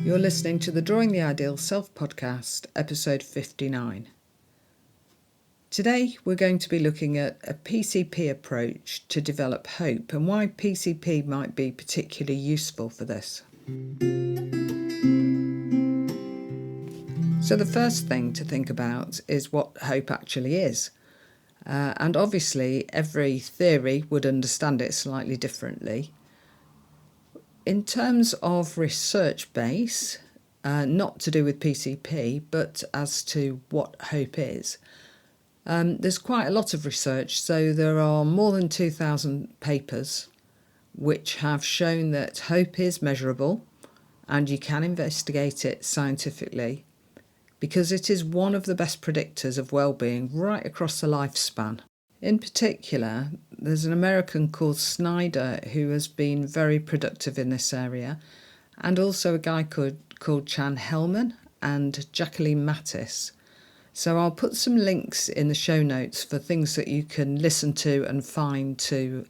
You're listening to the Drawing the Ideal Self podcast, episode 59. Today we're going to be looking at a PCP approach to develop hope and why PCP might be particularly useful for this. So the first thing to think about is what hope actually is. And obviously every theory would understand it slightly differently. In terms of research base, not to do with PCP, but as to what hope is, there's quite a lot of research. So there are more than 2,000 papers which have shown that hope is measurable and you can investigate it scientifically because it is one of the best predictors of well-being right across the lifespan. In particular, there's an American called Snyder who has been very productive in this area, and also a guy called Hellman and Jacqueline Mattis. So I'll put some links in the show notes for things that you can listen to and find to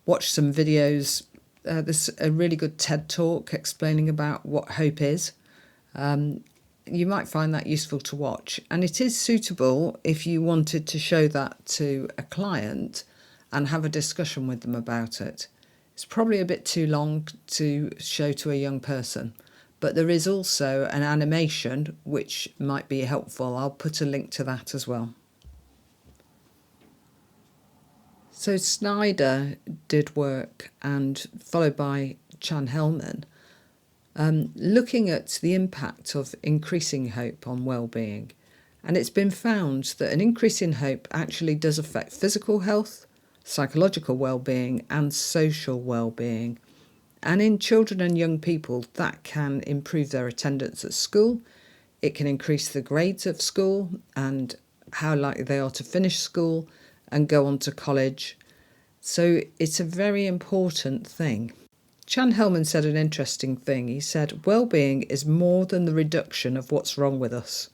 watch some videos. There's a really good TED talk explaining about what hope is. You might find that useful to watch, and it is suitable if you wanted to show that to a client and have a discussion with them about it. It's probably a bit too long to show to a young person, but there is also an animation which might be helpful. I'll put a link to that as well. So Snyder did work, and followed by Chan Hellman, looking at the impact of increasing hope on well-being. And it's been found that an increase in hope actually does affect physical health, psychological well-being and social well-being. And in children and young people, that can improve their attendance at school. It can increase the grades of school and how likely they are to finish school and go on to college. So it's a very important thing. Chan Hellman said an interesting thing. He said, well-being is more than the reduction of what's wrong with us.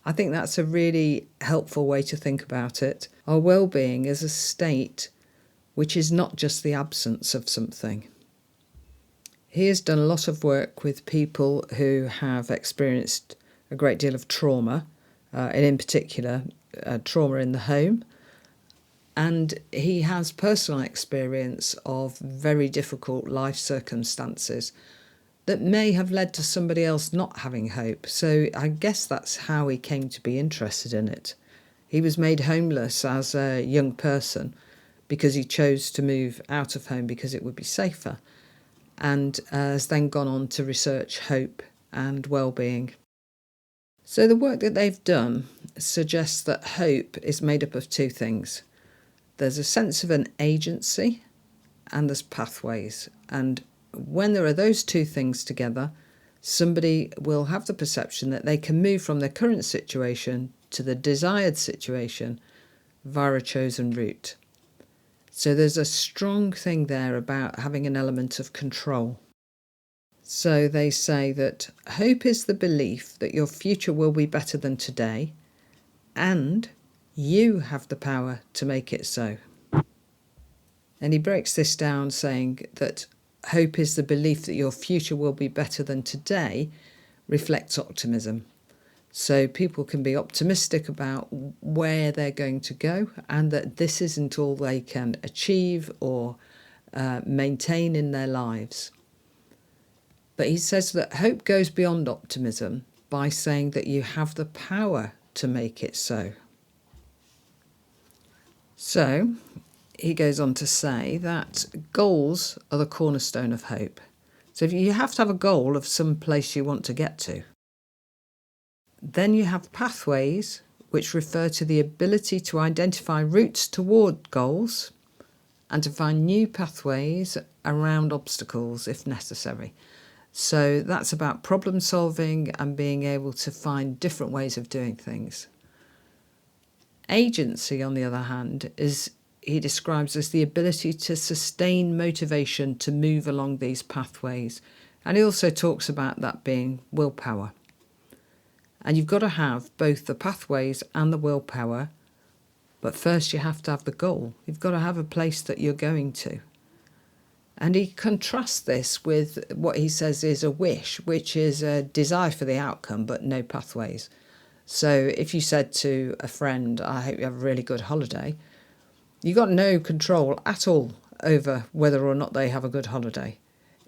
I think that's a really helpful way to think about it. Our well-being is a state which is not just the absence of something. He has done a lot of work with people who have experienced a great deal of trauma, and in particular, trauma in the home. And he has personal experience of very difficult life circumstances that may have led to somebody else not having hope. So I guess that's how he came to be interested in it. He was made homeless as a young person because he chose to move out of home because it would be safer, and has then gone on to research hope and well-being. So the work that they've done suggests that hope is made up of two things. There's a sense of an agency and there's pathways. And when there are those two things together, somebody will have the perception that they can move from their current situation to the desired situation via a chosen route. So there's a strong thing there about having an element of control. So they say that hope is the belief that your future will be better than today, and you have the power to make it so. And he breaks this down saying that hope is the belief that your future will be better than today reflects optimism. So people can be optimistic about where they're going to go and that this isn't all they can achieve or maintain in their lives. But he says that hope goes beyond optimism by saying that you have the power to make it so. So he goes on to say that goals are the cornerstone of hope. So if you have to have a goal of some place you want to get to. Then you have pathways, which refer to the ability to identify routes toward goals and to find new pathways around obstacles if necessary. So that's about problem solving and being able to find different ways of doing things. Agency, on the other hand, he describes as the ability to sustain motivation to move along these pathways. And he also talks about that being willpower. And you've got to have both the pathways and the willpower, but first you have to have the goal. You've got to have a place that you're going to. And he contrasts this with what he says is a wish, which is a desire for the outcome but no pathways. So if you said to a friend, I hope you have a really good holiday, you got no control at all over whether or not they have a good holiday.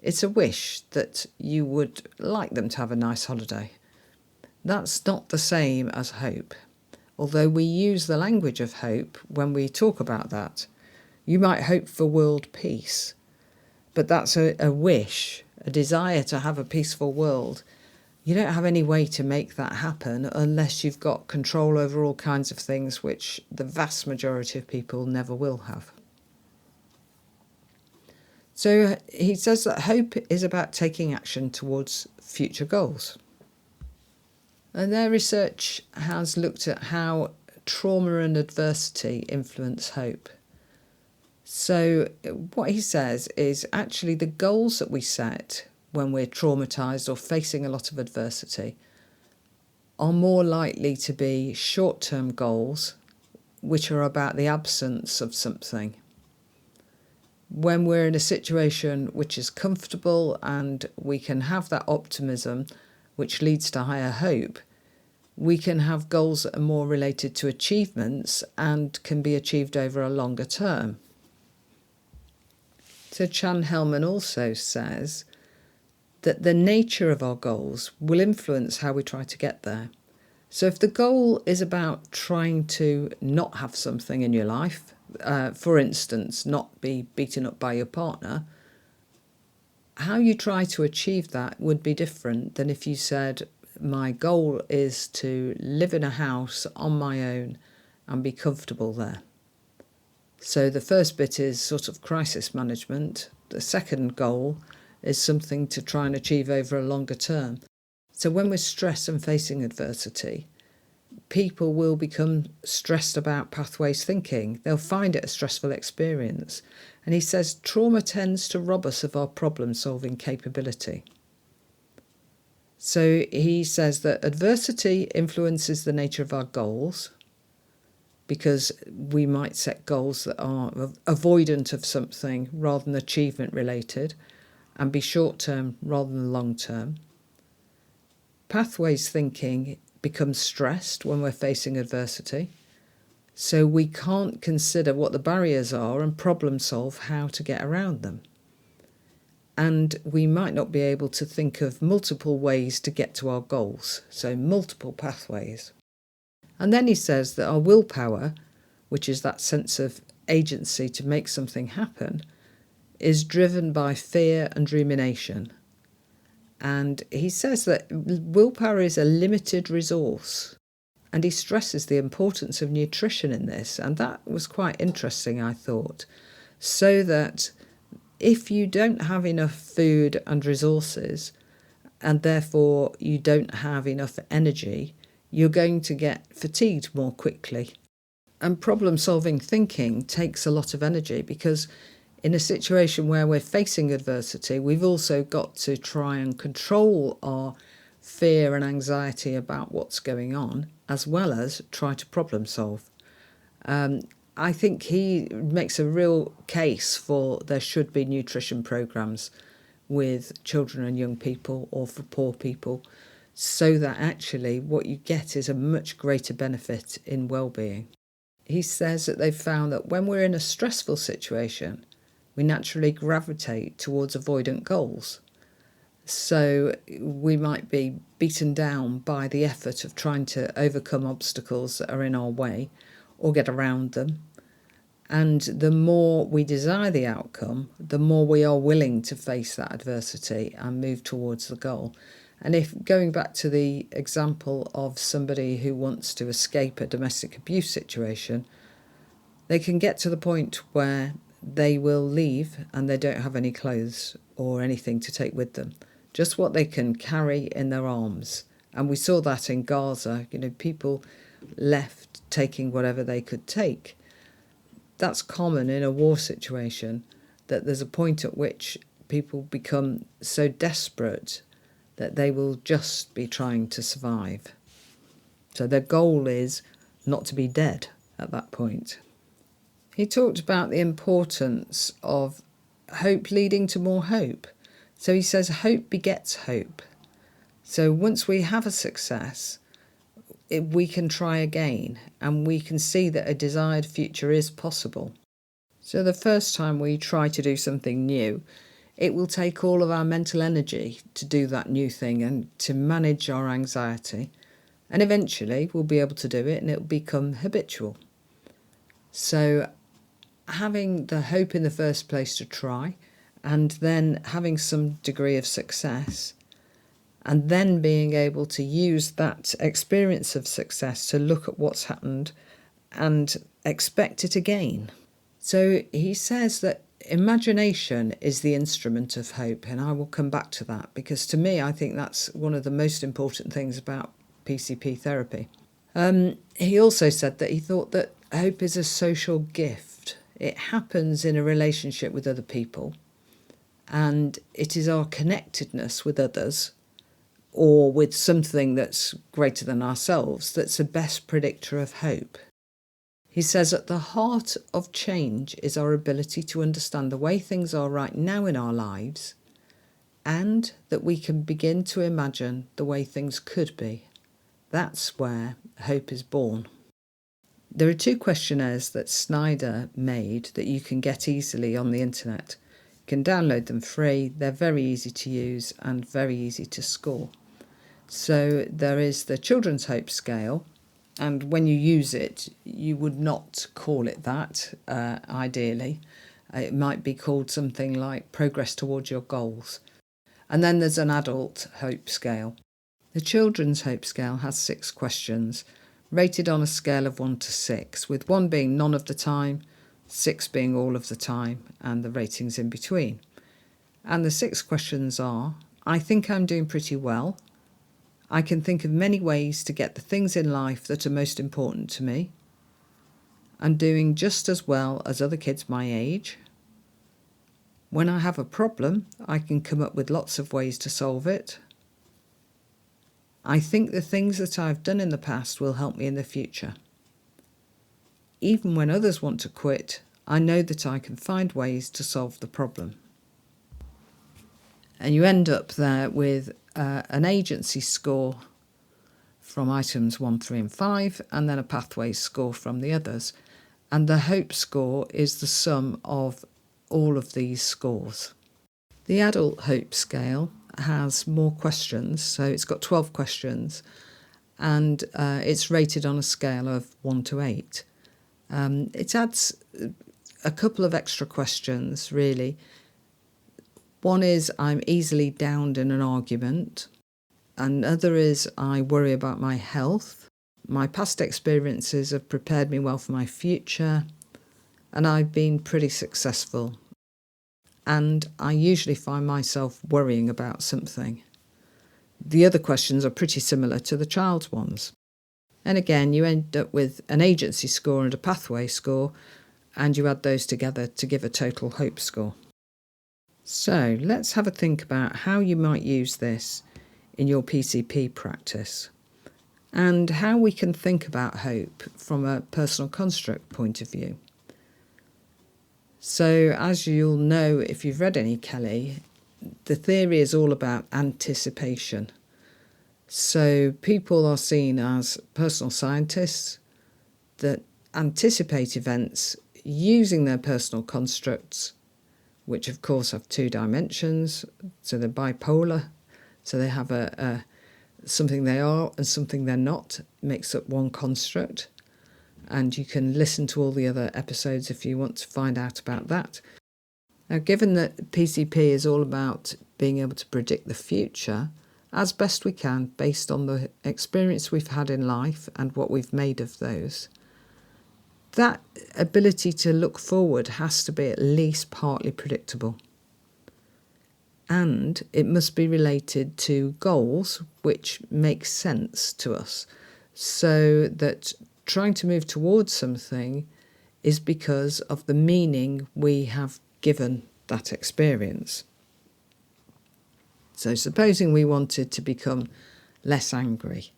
It's a wish that you would like them to have a nice holiday. That's not the same as hope, although we use the language of hope when we talk about that. You might hope for world peace, but that's a wish, a desire to have a peaceful world. You don't have any way to make that happen unless you've got control over all kinds of things which the vast majority of people never will have. So he says that hope is about taking action towards future goals. And their research has looked at how trauma and adversity influence hope. So what he says is actually the goals that we set when we're traumatised or facing a lot of adversity are more likely to be short-term goals which are about the absence of something. When we're in a situation which is comfortable and we can have that optimism which leads to higher hope, we can have goals that are more related to achievements and can be achieved over a longer term. So Chan Hellman also says that the nature of our goals will influence how we try to get there. So if the goal is about trying to not have something in your life, for instance, not be beaten up by your partner, how you try to achieve that would be different than if you said, my goal is to live in a house on my own and be comfortable there. So the first bit is sort of crisis management. The second goal is something to try and achieve over a longer term. So when we're stressed and facing adversity, people will become stressed about pathways thinking. They'll find it a stressful experience. And he says trauma tends to rob us of our problem-solving capability. So he says that adversity influences the nature of our goals, because we might set goals that are avoidant of something rather than achievement related and be short-term rather than long-term. Pathways thinking becomes stressed when we're facing adversity, so we can't consider what the barriers are and problem solve how to get around them. And we might not be able to think of multiple ways to get to our goals, so multiple pathways. And then he says that our willpower, which is that sense of agency to make something happen, is driven by fear and rumination. And he says that willpower is a limited resource. And he stresses the importance of nutrition in this. And that was quite interesting, I thought. So that if you don't have enough food and resources, and therefore you don't have enough energy, you're going to get fatigued more quickly. And problem-solving thinking takes a lot of energy, because in a situation where we're facing adversity, we've also got to try and control our fear and anxiety about what's going on, as well as try to problem solve. I think he makes a real case for there should be nutrition programs with children and young people, or for poor people, so that actually what you get is a much greater benefit in well-being. He says that they've found that when we're in a stressful situation, we naturally gravitate towards avoidant goals. So we might be beaten down by the effort of trying to overcome obstacles that are in our way or get around them. And the more we desire the outcome, the more we are willing to face that adversity and move towards the goal. And if going back to the example of somebody who wants to escape a domestic abuse situation, they can get to the point where they will leave and they don't have any clothes or anything to take with them, just what they can carry in their arms. And we saw that in Gaza, people left taking whatever they could take. That's common in a war situation, that there's a point at which people become so desperate that they will just be trying to survive. So their goal is not to be dead at that point. He talked about the importance of hope leading to more hope. So he says hope begets hope. So once we have a success, we can try again, and we can see that a desired future is possible. So the first time we try to do something new, it will take all of our mental energy to do that new thing and to manage our anxiety. And eventually we'll be able to do it and it'll become habitual. So having the hope in the first place to try, and then having some degree of success, and then being able to use that experience of success to look at what's happened and expect it again. So he says that imagination is the instrument of hope, and I will come back to that, because to me I think that's one of the most important things about PCP therapy. He also said that he thought that hope is a social gift. It happens in a relationship with other people, and it is our connectedness with others or with something that's greater than ourselves that's the best predictor of hope. He says at the heart of change is our ability to understand the way things are right now in our lives, and that we can begin to imagine the way things could be. That's where hope is born. There are 2 questionnaires that Snyder made that you can get easily on the internet. You can download them free. They're very easy to use and very easy to score. So there is the Children's Hope Scale, and when you use it, you would not call it that, ideally. It might be called something like Progress Towards Your Goals. And then there's an Adult Hope Scale. The Children's Hope Scale has 6 questions, rated on a scale of 1 to 6, with 1 being none of the time, 6 being all of the time, and the ratings in between. And the 6 questions are: I think I'm doing pretty well. I can think of many ways to get the things in life that are most important to me. I'm doing just as well as other kids my age. When I have a problem, I can come up with lots of ways to solve it. I think the things that I've done in the past will help me in the future. Even when others want to quit, I know that I can find ways to solve the problem. And you end up there with an agency score from items 1, 3 and 5, and then a pathways score from the others. And the hope score is the sum of all of these scores. The Adult Hope Scale has more questions, so it's got 12 questions, and it's rated on a scale of 1 to 8. It adds a couple of extra questions, really. One is I'm easily downed in an argument. Another is I worry about my health. My past experiences have prepared me well for my future, and I've been pretty successful. And I usually find myself worrying about something. The other questions are pretty similar to the child's ones. And again, you end up with an agency score and a pathway score, and you add those together to give a total hope score. So let's have a think about how you might use this in your PCP practice, and how we can think about hope from a personal construct point of view. So as you'll know if you've read any Kelly, the theory is all about anticipation. So people are seen as personal scientists that anticipate events using their personal constructs, which of course have 2 dimensions, so they're bipolar, so they have something they are and something they're not, makes up one construct. And you can listen to all the other episodes if you want to find out about that. Now, given that PCP is all about being able to predict the future as best we can based on the experience we've had in life and what we've made of those, that ability to look forward has to be at least partly predictable. And it must be related to goals which make sense to us, so that trying to move towards something is because of the meaning we have given that experience. So supposing we wanted to become less angry,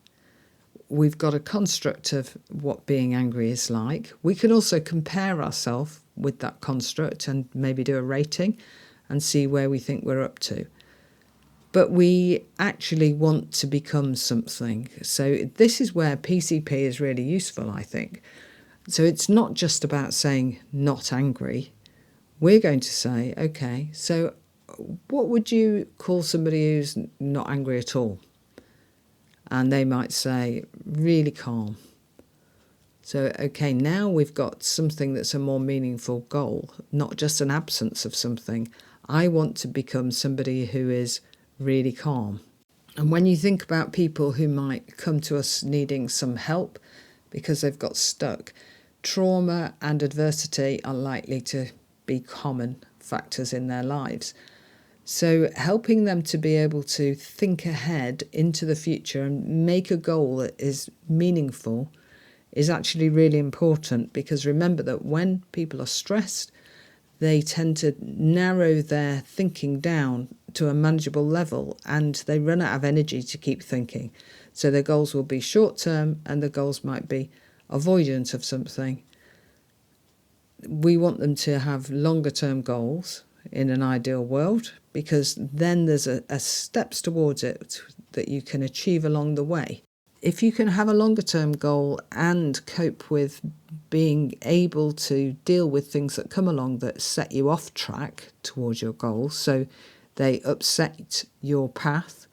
we've got a construct of what being angry is like. We can also compare ourselves with that construct and maybe do a rating and see where we think we're up to. But we actually want to become something. So this is where PCP is really useful, I think. So it's not just about saying not angry. We're going to say, okay, so what would you call somebody who's not angry at all? And they might say, really calm. So, okay, now we've got something that's a more meaningful goal, not just an absence of something. I want to become somebody who is really calm. And when you think about people who might come to us needing some help because they've got stuck, trauma and adversity are likely to be common factors in their lives. So helping them to be able to think ahead into the future and make a goal that is meaningful is actually really important, because remember that when people are stressed, they tend to narrow their thinking down to a manageable level and they run out of energy to keep thinking. So their goals will be short term and the goals might be avoidance of something. We want them to have longer term goals in an ideal world, because then there's a steps towards it that you can achieve along the way. If you can have a longer term goal and cope with being able to deal with things that come along that set you off track towards your goal, so they upset your path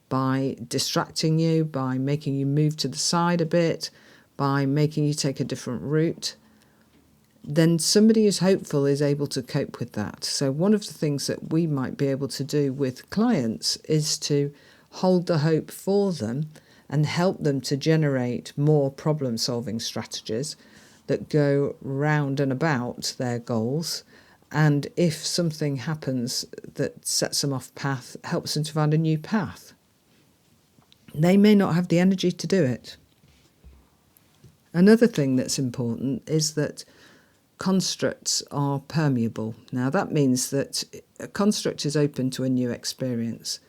by distracting you, by making you move to the side a bit, by making you take a different route, then somebody who's hopeful is able to cope with that. So one of the things that we might be able to do with clients is to hold the hope for them and help them to generate more problem-solving strategies that go round and about their goals. And if something happens that sets them off path, helps them to find a new path. They may not have the energy to do it. Another thing that's important is that constructs are permeable. Now that means that a construct is open to a new experience.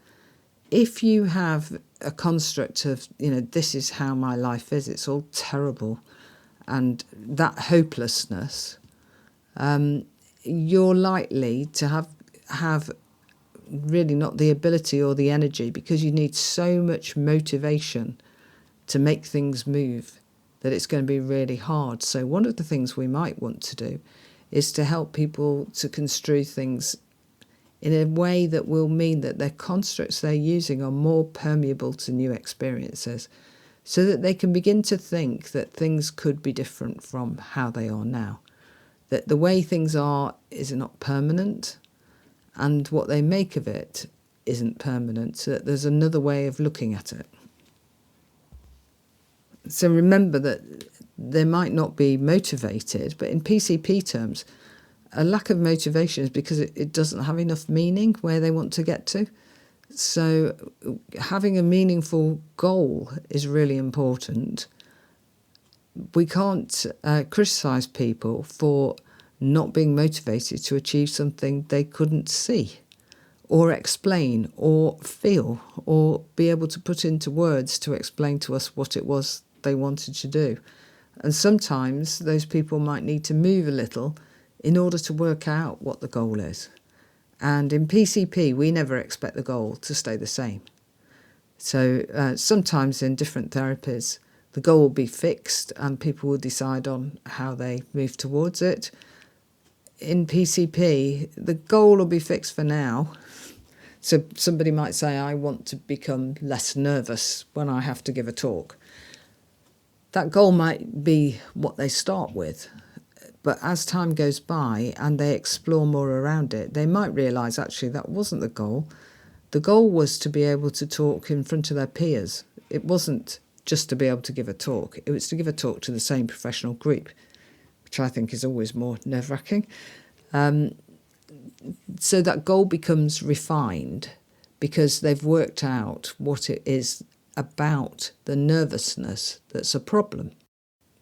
If you have a construct of, this is how my life is, it's all terrible, and that hopelessness, you're likely to have really not the ability or the energy, because you need so much motivation to make things move that it's going to be really hard. So one of the things we might want to do is to help people to construe things in a way that will mean that their constructs they're using are more permeable to new experiences, so that they can begin to think that things could be different from how they are now. That the way things are is not permanent, and what they make of it isn't permanent, so that there's another way of looking at it. So remember that they might not be motivated, but in PCP terms, a lack of motivation is because it doesn't have enough meaning where they want to get to. So having a meaningful goal is really important. We can't criticise people for not being motivated to achieve something they couldn't see or explain or feel or be able to put into words to explain to us what it was they wanted to do. And sometimes those people might need to move a little in order to work out what the goal is. And in PCP, we never expect the goal to stay the same. So sometimes in different therapies, the goal will be fixed and people will decide on how they move towards it. In PCP, the goal will be fixed for now. So somebody might say, I want to become less nervous when I have to give a talk. That goal might be what they start with. But as time goes by and they explore more around it, they might realise actually that wasn't the goal. The goal was to be able to talk in front of their peers. It wasn't just to be able to give a talk. It was to give a talk to the same professional group, which I think is always more nerve-wracking. So that goal becomes refined because they've worked out what it is about the nervousness that's a problem.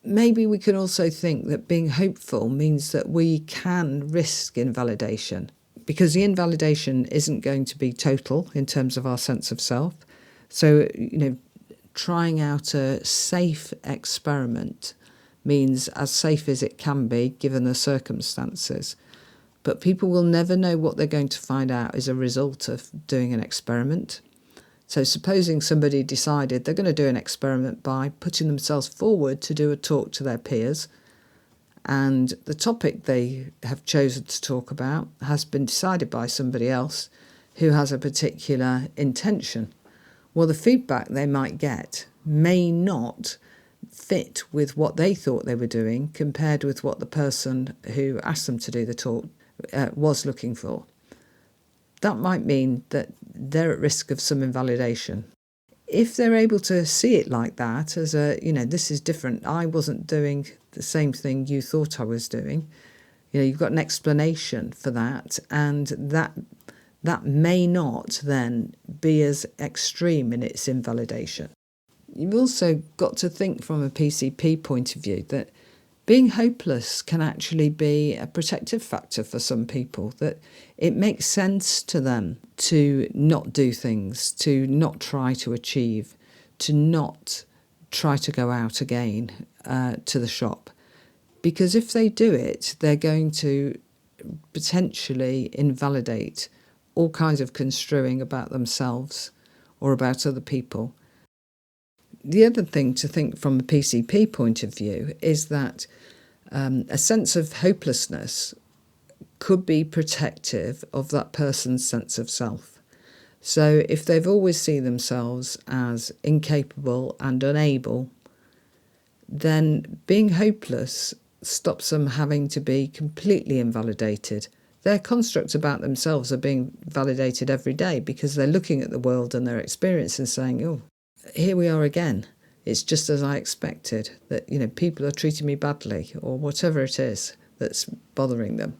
Maybe we can also think that being hopeful means that we can risk invalidation, because the invalidation isn't going to be total in terms of our sense of self. So, trying out a safe experiment means as safe as it can be given the circumstances. But people will never know what they're going to find out as a result of doing an experiment. So supposing somebody decided they're going to do an experiment by putting themselves forward to do a talk to their peers, and the topic they have chosen to talk about has been decided by somebody else who has a particular intention. Well, the feedback they might get may not fit with what they thought they were doing compared with what the person who asked them to do the talk was looking for. That might mean that they're at risk of some invalidation. If they're able to see it like that, as this is different, I wasn't doing the same thing you thought I was doing, you've got an explanation for that, and that may not then be as extreme in its invalidation. You've also got to think from a PCP point of view that being hopeless can actually be a protective factor for some people, that it makes sense to them to not do things, to not try to achieve, to not try to go out again to the shop. Because if they do it, they're going to potentially invalidate all kinds of construing about themselves or about other people. The other thing to think from a PCP point of view is that a sense of hopelessness could be protective of that person's sense of self. So if they've always seen themselves as incapable and unable, then being hopeless stops them having to be completely invalidated. Their constructs about themselves are being validated every day because they're looking at the world and their experience and saying, oh, here we are again. It's just as I expected, that people are treating me badly or whatever it is that's bothering them.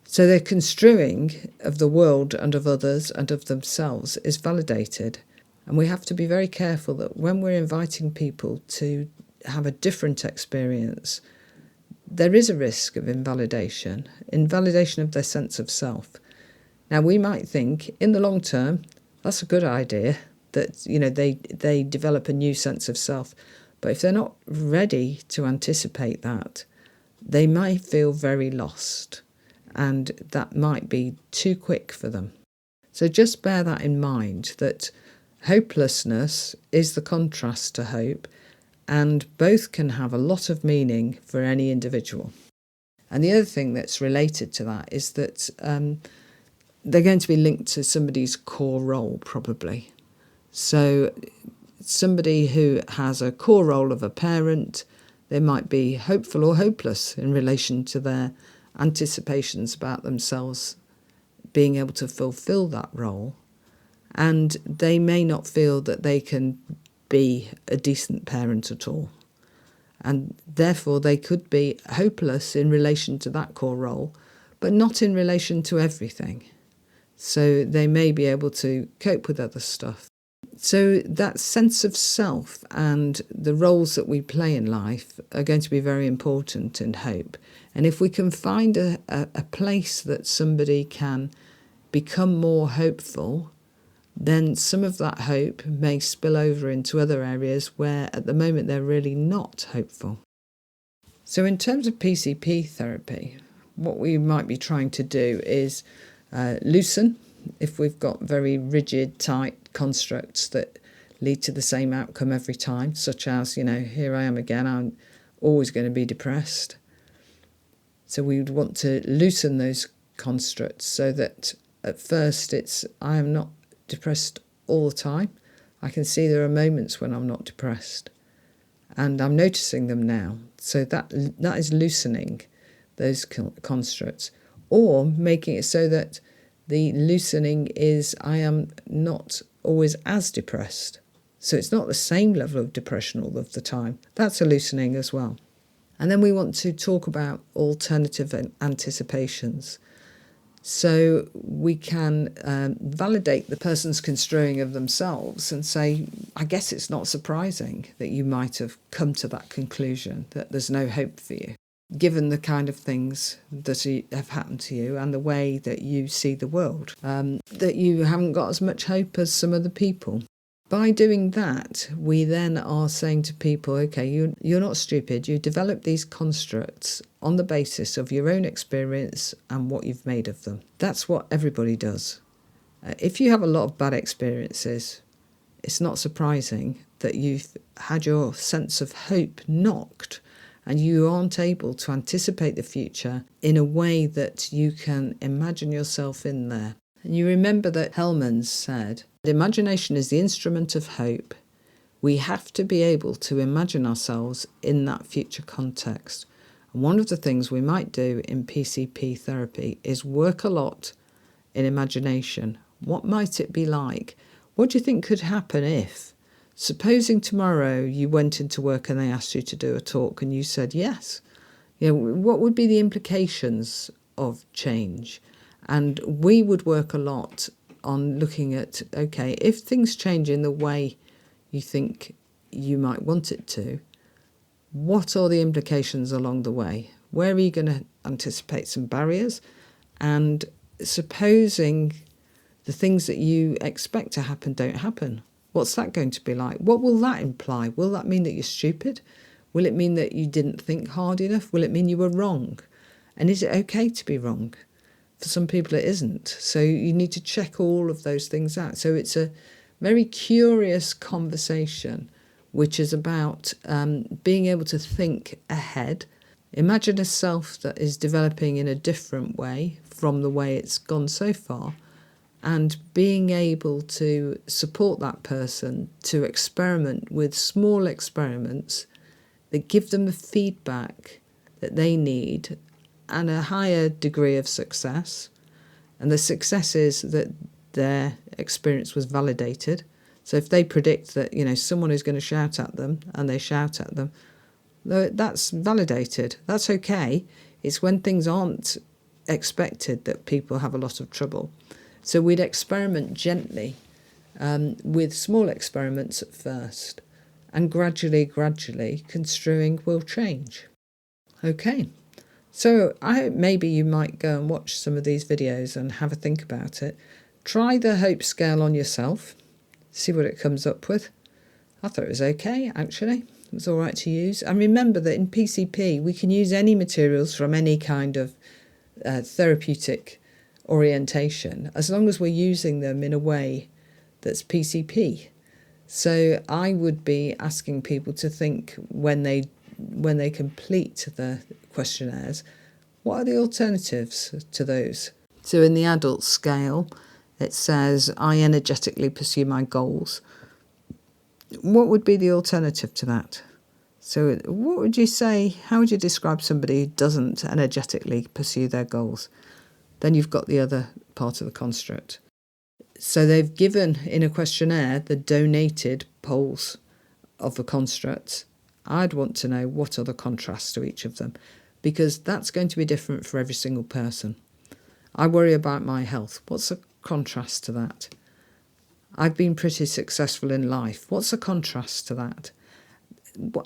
So their construing of the world and of others and of themselves is validated. And we have to be very careful that when we're inviting people to have a different experience, there is a risk of invalidation of their sense of self. Now, we might think, in the long term, that's a good idea, that they develop a new sense of self. But if they're not ready to anticipate that, they might feel very lost, and that might be too quick for them. So just bear that in mind, that hopelessness is the contrast to hope, and both can have a lot of meaning for any individual. And the other thing that's related to that is that they're going to be linked to somebody's core role, probably. So somebody who has a core role of a parent, they might be hopeful or hopeless in relation to their anticipations about themselves being able to fulfill that role. And they may not feel that they can be a decent parent at all. And therefore they could be hopeless in relation to that core role, but not in relation to everything. So they may be able to cope with other stuff. So that sense of self and the roles that we play in life are going to be very important in hope. And if we can find a place that somebody can become more hopeful, then some of that hope may spill over into other areas where at the moment they're really not hopeful. So in terms of PCP therapy, what we might be trying to do is loosen if we've got very rigid, tight constructs that lead to the same outcome every time, such as, here I am again, I'm always going to be depressed. So we would want to loosen those constructs so that at first it's, I am not depressed all the time. I can see there are moments when I'm not depressed, and I'm noticing them now. So that is loosening those constructs, or making it so that the loosening is I am not always as depressed. So it's not the same level of depression all of the time. That's a loosening as well. And then we want to talk about alternative anticipations. So we can validate the person's construing of themselves and say, I guess it's not surprising that you might have come to that conclusion, that there's no hope for you, given the kind of things that have happened to you and the way that you see the world, that you haven't got as much hope as some other people. By doing that, we then are saying to people, okay, you're not stupid. You develop these constructs on the basis of your own experience and what you've made of them. That's what everybody does. If you have a lot of bad experiences, it's not surprising that you've had your sense of hope knocked and you aren't able to anticipate the future in a way that you can imagine yourself in there. And you remember that Hellman said, imagination is the instrument of hope. We have to be able to imagine ourselves in that future context. And one of the things we might do in PCP therapy is work a lot in imagination. What might it be like? What do you think could happen if, supposing tomorrow you went into work and they asked you to do a talk and you said yes? What would be the implications of change? And we would work a lot on looking at, okay, if things change in the way you think you might want it to, what are the implications along the way? Where are you going to anticipate some barriers? And supposing the things that you expect to happen don't happen, what's that going to be like? What will that imply? Will that mean that you're stupid? Will it mean that you didn't think hard enough? Will it mean you were wrong? And is it okay to be wrong? For some people it isn't. So you need to check all of those things out. So it's a very curious conversation, which is about being able to think ahead, imagine a self that is developing in a different way from the way it's gone so far, and being able to support that person to experiment with small experiments that give them the feedback that they need and a higher degree of success. And the success is that their experience was validated. So if they predict that, someone is going to shout at them and they shout at them, that's validated. That's okay. It's when things aren't expected that people have a lot of trouble. So we'd experiment gently with small experiments at first, and gradually, construing will change. Okay. So I hope maybe you might go and watch some of these videos and have a think about it. Try the hope scale on yourself, see what it comes up with. I thought it was okay, actually. It was all right to use. And remember that in PCP, we can use any materials from any kind of therapeutic orientation, as long as we're using them in a way that's PCP. So I would be asking people to think when they complete the questionnaires, what are the alternatives to those? So in the adult scale, it says, I energetically pursue my goals. What would be the alternative to that? So what would you say, how would you describe somebody who doesn't energetically pursue their goals? Then you've got the other part of the construct. So they've given in a questionnaire the donated poles of the constructs. I'd want to know what are the contrasts to each of them, because that's going to be different for every single person. I worry about my health. What's a contrast to that? I've been pretty successful in life. What's a contrast to that?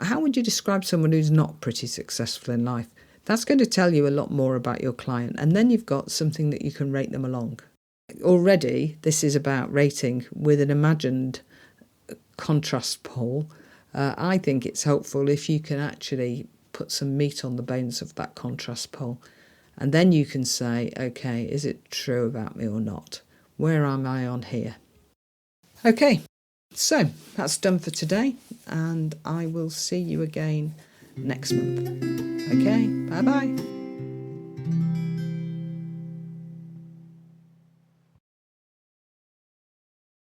How would you describe someone who's not pretty successful in life? That's going to tell you a lot more about your client. And then you've got something that you can rate them along. Already, this is about rating with an imagined contrast pole. I think it's helpful if you can actually put some meat on the bones of that contrast pole. And then you can say, okay, is it true about me or not? Where am I on here? Okay, so that's done for today. And I will see you again next month. Okay, bye-bye.